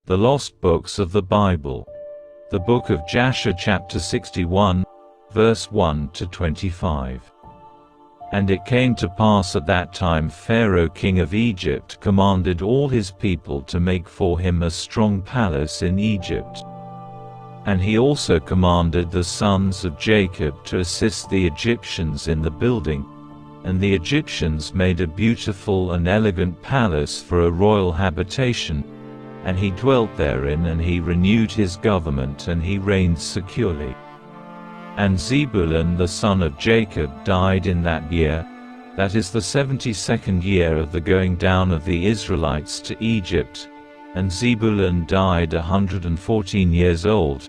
The Lost Books of the Bible. The Book of Jasher chapter 61, verse 1 to 25. And it came to pass at that time Pharaoh king of Egypt commanded all his people to make for him a strong palace in Egypt. And he also commanded the sons of Jacob to assist the Egyptians in the building, and the Egyptians made a beautiful and elegant palace for a royal habitation, and he dwelt therein, and he renewed his government, and he reigned securely. And Zebulun the son of Jacob died in that year, that is the 72nd year of the going down of the Israelites to Egypt, and Zebulun died 114 years old,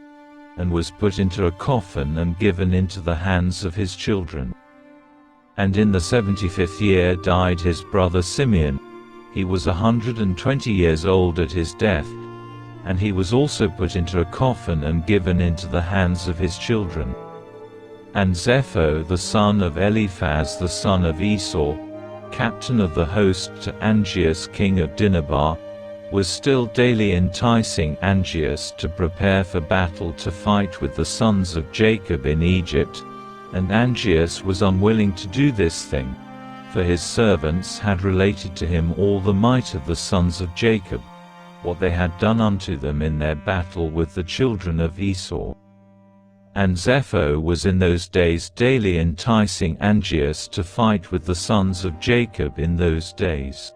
and was put into a coffin and given into the hands of his children. And in the 75th year died his brother Simeon. He was 120 years old at his death, and he was also put into a coffin and given into the hands of his children. And Zepho the son of Eliphaz the son of Esau, captain of the host to Angeas king of Dinhabah, was still daily enticing Angeas to prepare for battle to fight with the sons of Jacob in Egypt, and Angeas was unwilling to do this thing, for his servants had related to him all the might of the sons of Jacob, what they had done unto them in their battle with the children of Esau. And Zepho was in those days daily enticing Angeas to fight with the sons of Jacob in those days.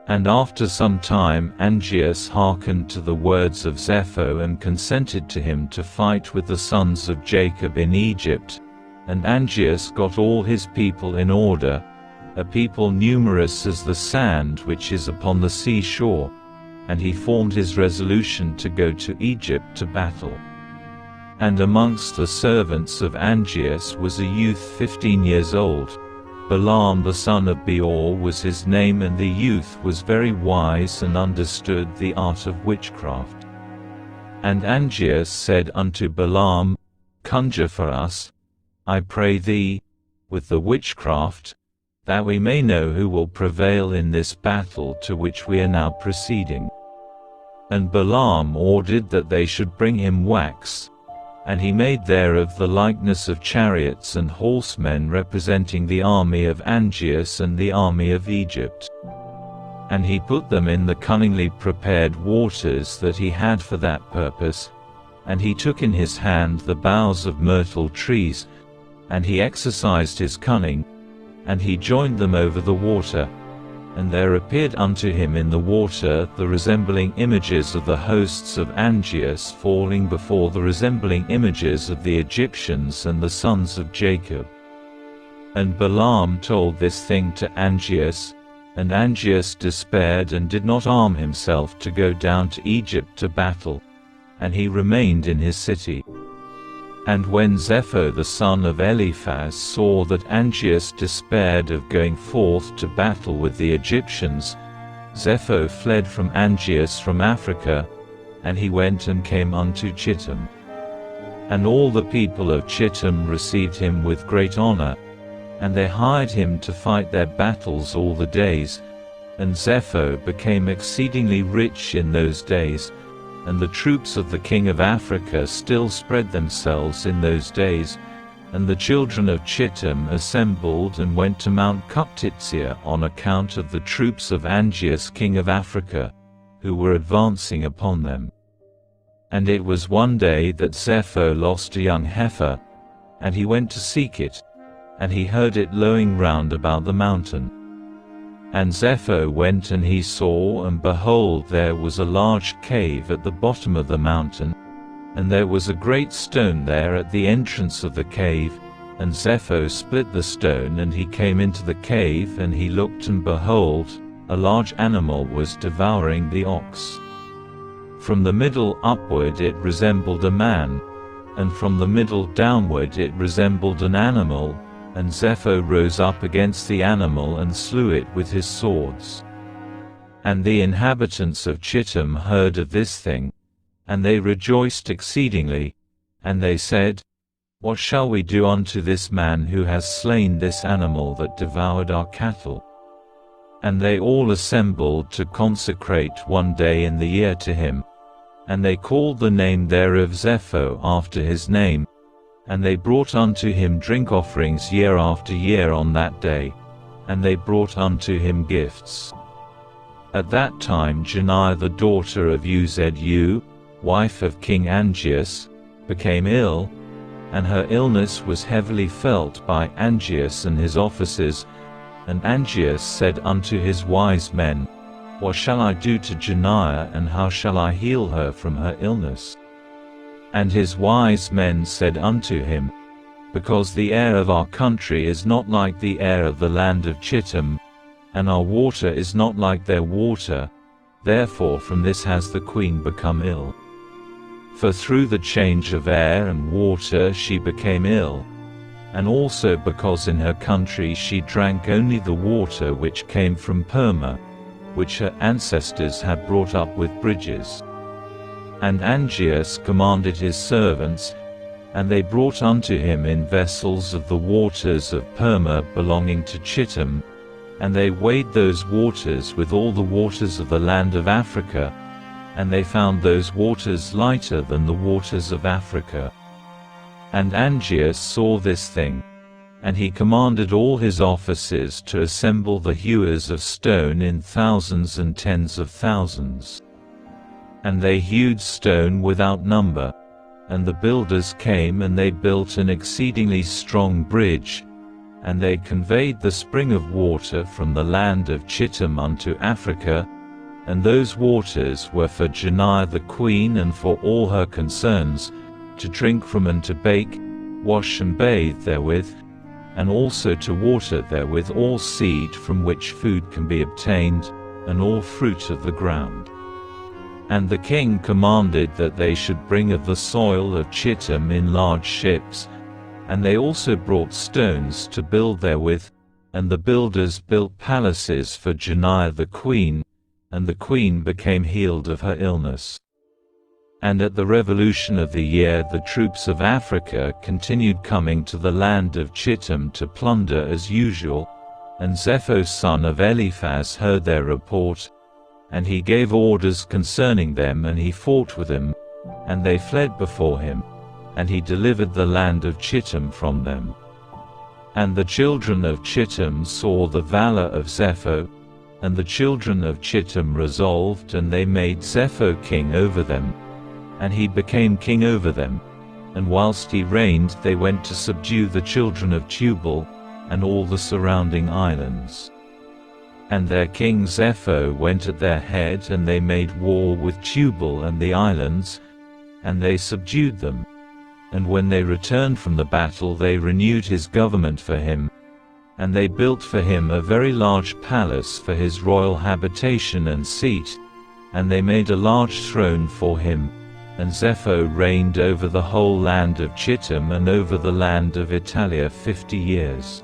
And after some time Angeas hearkened to the words of Zepho and consented to him to fight with the sons of Jacob in Egypt, and Angeas got all his people in order, a people numerous as the sand which is upon the sea shore, and he formed his resolution to go to Egypt to battle. And amongst the servants of Angeas was a youth 15 years old. Balaam the son of Beor was his name, and the youth was very wise and understood the art of witchcraft. And Angeas said unto Balaam, Conjure for us, I pray thee, with the witchcraft, that we may know who will prevail in this battle to which we are now proceeding. And Balaam ordered that they should bring him wax, and he made thereof the likeness of chariots and horsemen representing the army of Angeas and the army of Egypt. And he put them in the cunningly prepared waters that he had for that purpose, and he took in his hand the boughs of myrtle trees, and he exercised his cunning, and he joined them over the water, and there appeared unto him in the water the resembling images of the hosts of Angeas falling before the resembling images of the Egyptians and the sons of Jacob. And Balaam told this thing to Angeas, and Angeas despaired and did not arm himself to go down to Egypt to battle, and he remained in his city. And when Zepho the son of Eliphaz saw that Angeas despaired of going forth to battle with the Egyptians, Zepho fled from Angeas from Africa, and he went and came unto Chittim. And all the people of Chittim received him with great honor, and they hired him to fight their battles all the days, and Zepho became exceedingly rich in those days. And the troops of the king of Africa still spread themselves in those days, and the children of Chittim assembled and went to Mount Cuptizia on account of the troops of Angeas king of Africa, who were advancing upon them. And it was one day that Zepho lost a young heifer, and he went to seek it, and he heard it lowing round about the mountain. And Zepho went, and he saw, and behold, there was a large cave at the bottom of the mountain, and there was a great stone there at the entrance of the cave, and Zepho split the stone, and he came into the cave, and he looked, and behold, a large animal was devouring the ox. From the middle upward it resembled a man, and from the middle downward it resembled an animal, and Zepho rose up against the animal and slew it with his swords. And the inhabitants of Chittim heard of this thing, and they rejoiced exceedingly, and they said, What shall we do unto this man who has slain this animal that devoured our cattle? And they all assembled to consecrate one day in the year to him. And they called the name thereof Zepho after his name. And they brought unto him drink offerings year after year on that day. And they brought unto him gifts. At that time Janiah the daughter of Uzu, wife of King Angeas, became ill, and her illness was heavily felt by Angeas and his officers. And Angeas said unto his wise men, What shall I do to Janiah, and how shall I heal her from her illness? And his wise men said unto him, Because the air of our country is not like the air of the land of Chittim, and our water is not like their water, therefore from this has the queen become ill. For through the change of air and water she became ill, and also because in her country she drank only the water which came from Perma, which her ancestors had brought up with bridges. And Angeas commanded his servants, and they brought unto him in vessels of the waters of Perma belonging to Chittim, and they weighed those waters with all the waters of the land of Africa, and they found those waters lighter than the waters of Africa. And Angeas saw this thing, and he commanded all his officers to assemble the hewers of stone in thousands and tens of thousands. And they hewed stone without number, and the builders came and they built an exceedingly strong bridge, and they conveyed the spring of water from the land of Chittim unto Africa, and those waters were for Janiah the queen and for all her concerns, to drink from and to bake, wash and bathe therewith, and also to water therewith all seed from which food can be obtained, and all fruit of the ground. And the king commanded that they should bring of the soil of Chittim in large ships, and they also brought stones to build therewith, and the builders built palaces for Janiah the queen, and the queen became healed of her illness. And at the revolution of the year the troops of Africa continued coming to the land of Chittim to plunder as usual, and Zepho son of Eliphaz heard their report, and he gave orders concerning them, and he fought with them, and they fled before him, and he delivered the land of Chittim from them. And the children of Chittim saw the valor of Zepho, and the children of Chittim resolved, and they made Zepho king over them, and he became king over them, and whilst he reigned they went to subdue the children of Tubal, and all the surrounding islands. And their king Zepho went at their head, and they made war with Tubal and the islands, and they subdued them. And when they returned from the battle they renewed his government for him, and they built for him a very large palace for his royal habitation and seat, and they made a large throne for him, and Zepho reigned over the whole land of Chittim and over the land of Italia 50 years.